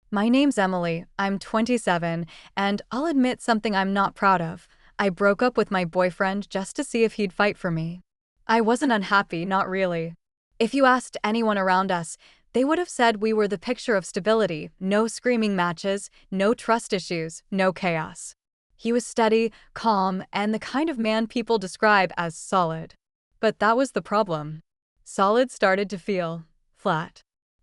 My name's Emily, I'm 27, and I'll admit something I'm not proud of. I broke up with my boyfriend just to see if he'd fight for me. I wasn't unhappy, not really. If you asked anyone around us, they would have said we were the picture of stability, no screaming matches, no trust issues, no chaos. He was steady, calm, and the kind of man people describe as solid. But that was the problem. Solid started to feel flat.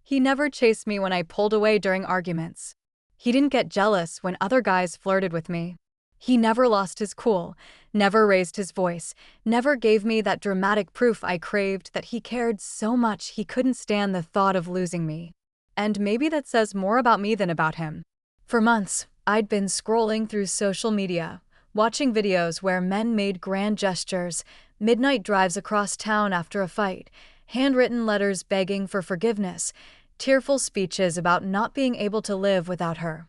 He never chased me when I pulled away during arguments. He didn't get jealous when other guys flirted with me. He never lost his cool, never raised his voice, never gave me that dramatic proof I craved that he cared so much he couldn't stand the thought of losing me. And maybe that says more about me than about him. For months, I'd been scrolling through social media, watching videos where men made grand gestures, midnight drives across town after a fight, handwritten letters begging for forgiveness, tearful speeches about not being able to live without her.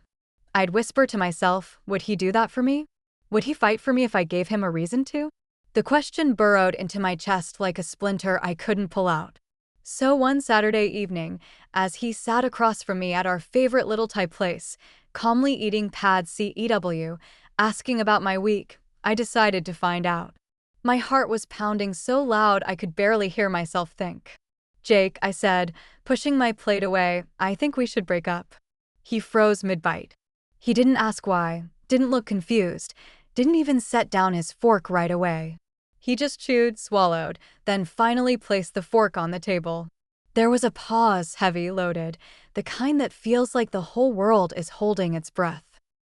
I'd whisper to myself, would he do that for me? Would he fight for me if I gave him a reason to? The question burrowed into my chest like a splinter I couldn't pull out. So one Saturday evening, as he sat across from me at our favorite little Thai place, calmly eating pad CEW, asking about my week, I decided to find out. My heart was pounding so loud I could barely hear myself think. Jake, I said, pushing my plate away, I think we should break up. He froze mid-bite. He didn't ask why, didn't look confused, didn't even set down his fork right away. He just chewed, swallowed, then finally placed the fork on the table. There was a pause, heavy, loaded, the kind that feels like the whole world is holding its breath.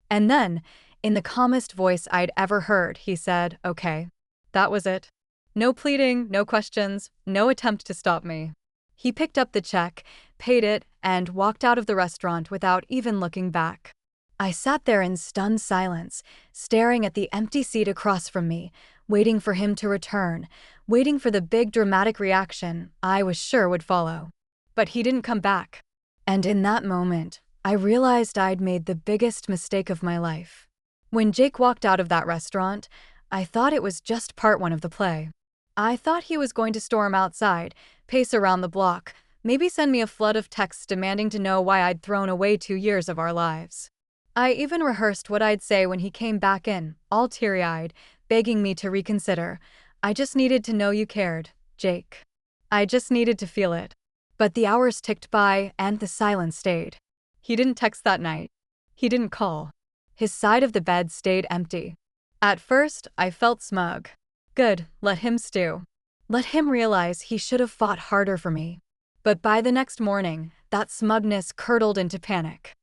And then, in the calmest voice I'd ever heard, he said, okay. That was it. No pleading, no questions, no attempt to stop me. He picked up the check, paid it, and walked out of the restaurant without even looking back. I sat there in stunned silence, staring at the empty seat across from me, waiting for him to return, waiting for the big dramatic reaction I was sure would follow. But he didn't come back. And in that moment, I realized I'd made the biggest mistake of my life. When Jake walked out of that restaurant, I thought it was just part one of the play. I thought he was going to storm outside, pace around the block, maybe send me a flood of texts demanding to know why I'd thrown away 2 years of our lives. I even rehearsed what I'd say when he came back in, all teary-eyed, begging me to reconsider. I just needed to know you cared, Jake. I just needed to feel it. But the hours ticked by, and the silence stayed. He didn't text that night. He didn't call. His side of the bed stayed empty. At first, I felt smug. Good, let him stew. Let him realize he should have fought harder for me. But by the next morning, that smugness curdled into panic.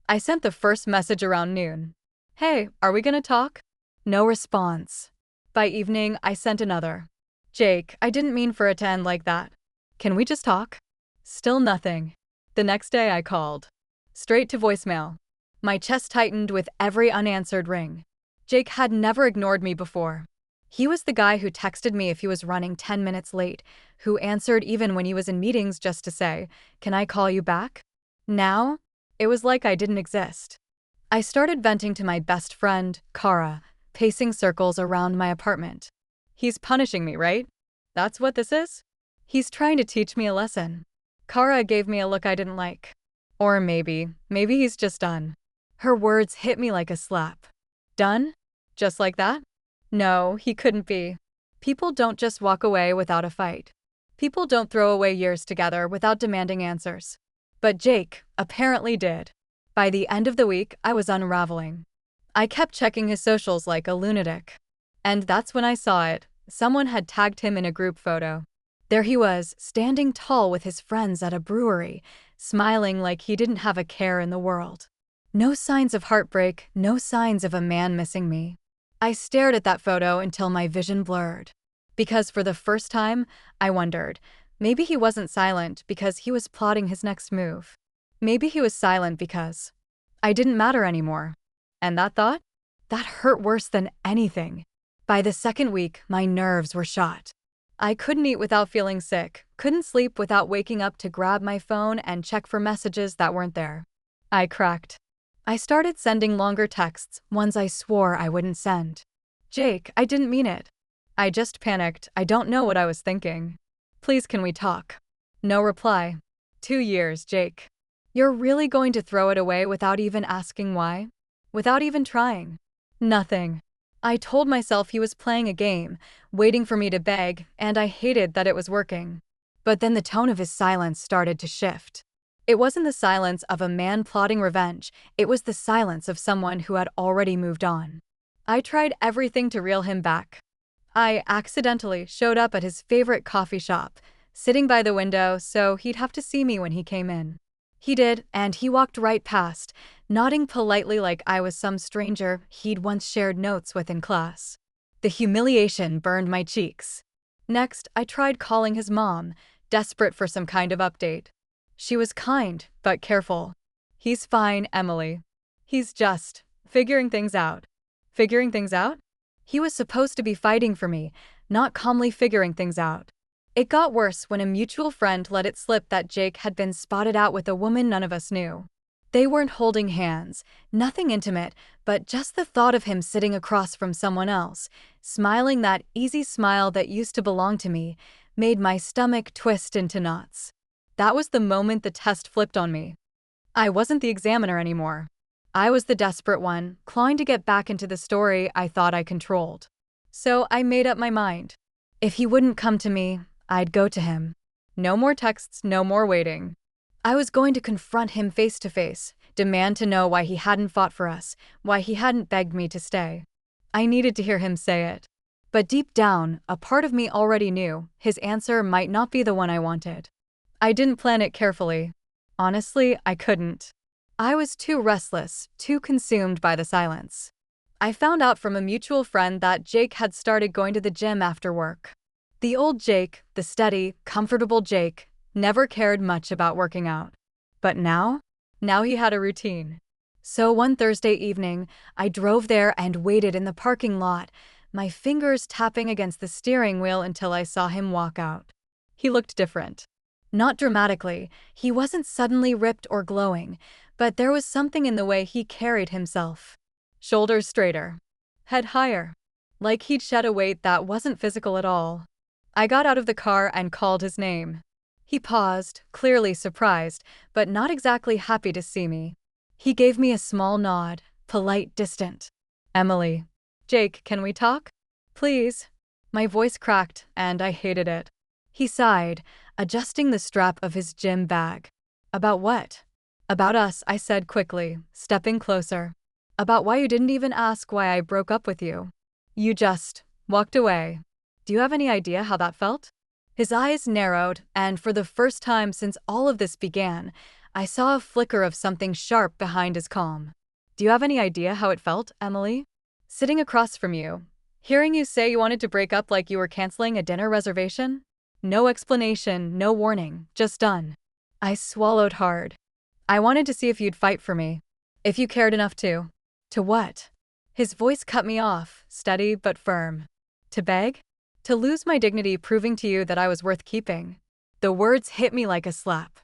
I sent the first message around noon. Hey, are we gonna talk? No response. By evening, I sent another. Jake, I didn't mean for it to end like that. Can we just talk? Still nothing. The next day I called. Straight to voicemail. My chest tightened with every unanswered ring. Jake had never ignored me before. He was the guy who texted me if he was running 10 minutes late, who answered even when he was in meetings just to say, "Can I call you back?" Now, it was like I didn't exist. I started venting to my best friend, Kara, pacing circles around my apartment. He's punishing me, right? That's what this is? He's trying to teach me a lesson. Kara gave me a look I didn't like. Or maybe he's just done. Her words hit me like a slap. Done? Just like that? No, he couldn't be. People don't just walk away without a fight. People don't throw away years together without demanding answers. But Jake apparently did. By the end of the week, I was unraveling. I kept checking his socials like a lunatic. And that's when I saw it. Someone had tagged him in a group photo. There he was, standing tall with his friends at a brewery, smiling like he didn't have a care in the world. No signs of heartbreak, no signs of a man missing me. I stared at that photo until my vision blurred. Because for the first time, I wondered, maybe he wasn't silent because he was plotting his next move. Maybe he was silent because I didn't matter anymore. And that thought? That hurt worse than anything. By the second week, my nerves were shot. I couldn't eat without feeling sick, couldn't sleep without waking up to grab my phone and check for messages that weren't there. I cracked. I started sending longer texts, ones I swore I wouldn't send. Jake, I didn't mean it. I just panicked. I don't know what I was thinking. Please, can we talk? No reply. 2 years, Jake. You're really going to throw it away without even asking why? Without even trying? Nothing. I told myself he was playing a game, waiting for me to beg, and I hated that it was working. But then the tone of his silence started to shift. It wasn't the silence of a man plotting revenge, it was the silence of someone who had already moved on. I tried everything to reel him back. I accidentally showed up at his favorite coffee shop, sitting by the window so he'd have to see me when he came in. He did, and he walked right past, nodding politely like I was some stranger he'd once shared notes with in class. The humiliation burned my cheeks. Next, I tried calling his mom, desperate for some kind of update. She was kind, but careful. He's fine, Emily. He's just figuring things out. Figuring things out? He was supposed to be fighting for me, not calmly figuring things out. It got worse when a mutual friend let it slip that Jake had been spotted out with a woman none of us knew. They weren't holding hands, nothing intimate, but just the thought of him sitting across from someone else, smiling that easy smile that used to belong to me, made my stomach twist into knots. That was the moment the test flipped on me. I wasn't the examiner anymore. I was the desperate one, clawing to get back into the story I thought I controlled. So I made up my mind. If he wouldn't come to me, I'd go to him. No more texts, no more waiting. I was going to confront him face to face, demand to know why he hadn't fought for us, why he hadn't begged me to stay. I needed to hear him say it. But deep down, a part of me already knew his answer might not be the one I wanted. I didn't plan it carefully. Honestly, I couldn't. I was too restless, too consumed by the silence. I found out from a mutual friend that Jake had started going to the gym after work. The old Jake, the steady, comfortable Jake, never cared much about working out. But now he had a routine. So one Thursday evening, I drove there and waited in the parking lot, my fingers tapping against the steering wheel until I saw him walk out. He looked different. Not dramatically, he wasn't suddenly ripped or glowing, but there was something in the way he carried himself. Shoulders straighter, head higher, like he'd shed a weight that wasn't physical at all. I got out of the car and called his name. He paused, clearly surprised, but not exactly happy to see me. He gave me a small nod, polite, distant. Emily. Jake, can we talk? Please. My voice cracked, and I hated it. He sighed, adjusting the strap of his gym bag. About what? About us, I said quickly, stepping closer. About why you didn't even ask why I broke up with you. You just walked away. Do you have any idea how that felt? His eyes narrowed, and for the first time since all of this began, I saw a flicker of something sharp behind his calm. Do you have any idea how it felt, Emily? Sitting across from you, hearing you say you wanted to break up like you were canceling a dinner reservation? No explanation, no warning, just done. I swallowed hard. I wanted to see if you'd fight for me. If you cared enough to. To what? His voice cut me off, steady but firm. To beg? To lose my dignity proving to you that I was worth keeping. The words hit me like a slap.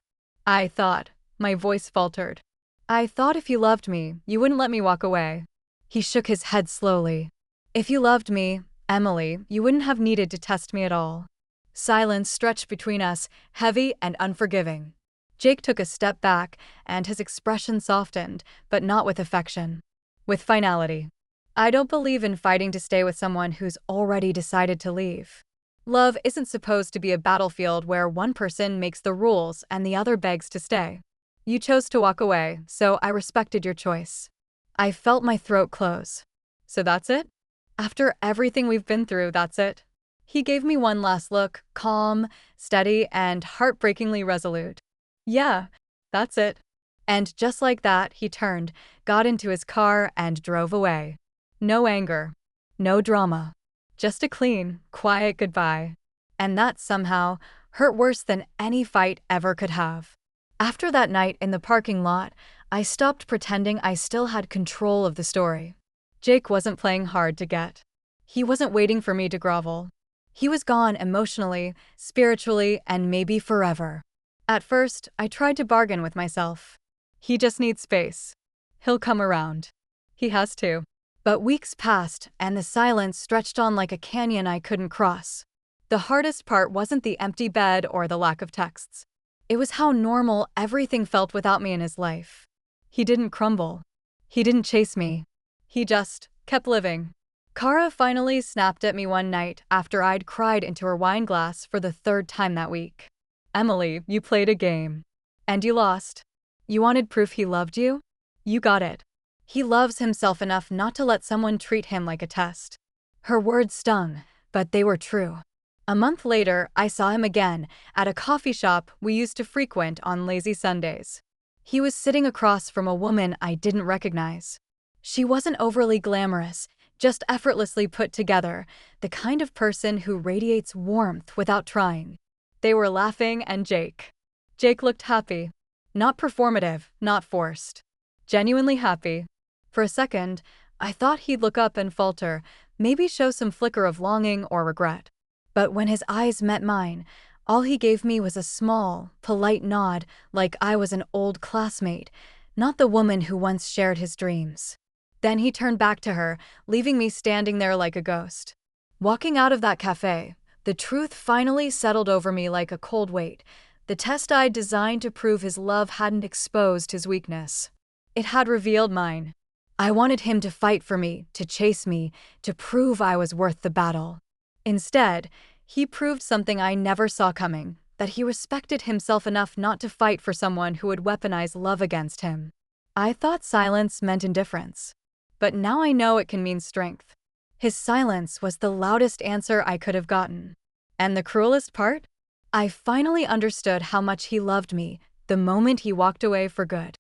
I thought. My voice faltered. I thought if you loved me, you wouldn't let me walk away. He shook his head slowly. If you loved me, Emily, you wouldn't have needed to test me at all. Silence stretched between us, heavy and unforgiving. Jake took a step back, and his expression softened, but not with affection. With finality. I don't believe in fighting to stay with someone who's already decided to leave. Love isn't supposed to be a battlefield where one person makes the rules and the other begs to stay. You chose to walk away, so I respected your choice. I felt my throat close. So that's it? After everything we've been through, that's it? He gave me one last look, calm, steady, and heartbreakingly resolute. Yeah, that's it. And just like that, he turned, got into his car, and drove away. No anger. No drama. Just a clean, quiet goodbye. And that somehow hurt worse than any fight ever could have. After that night in the parking lot, I stopped pretending I still had control of the story. Jake wasn't playing hard to get. He wasn't waiting for me to grovel. He was gone emotionally, spiritually, and maybe forever. At first, I tried to bargain with myself. He just needs space. He'll come around. He has to. But weeks passed, and the silence stretched on like a canyon I couldn't cross. The hardest part wasn't the empty bed or the lack of texts. It was how normal everything felt without me in his life. He didn't crumble. He didn't chase me. He just kept living. Kara finally snapped at me one night after I'd cried into her wine glass for the third time that week. Emily, you played a game. And you lost. You wanted proof he loved you? You got it. He loves himself enough not to let someone treat him like a test. Her words stung, but they were true. A month later, I saw him again at a coffee shop we used to frequent on lazy Sundays. He was sitting across from a woman I didn't recognize. She wasn't overly glamorous, just effortlessly put together, the kind of person who radiates warmth without trying. They were laughing, and Jake looked happy. Not performative, not forced. Genuinely happy. For a second, I thought he'd look up and falter, maybe show some flicker of longing or regret. But when his eyes met mine, all he gave me was a small, polite nod, like I was an old classmate, not the woman who once shared his dreams. Then he turned back to her, leaving me standing there like a ghost. Walking out of that cafe, the truth finally settled over me like a cold weight. The test I'd designed to prove his love hadn't exposed his weakness. It had revealed mine. I wanted him to fight for me, to chase me, to prove I was worth the battle. Instead, he proved something I never saw coming, that he respected himself enough not to fight for someone who would weaponize love against him. I thought silence meant indifference. But now I know it can mean strength. His silence was the loudest answer I could have gotten. And the cruelest part? I finally understood how much he loved me the moment he walked away for good.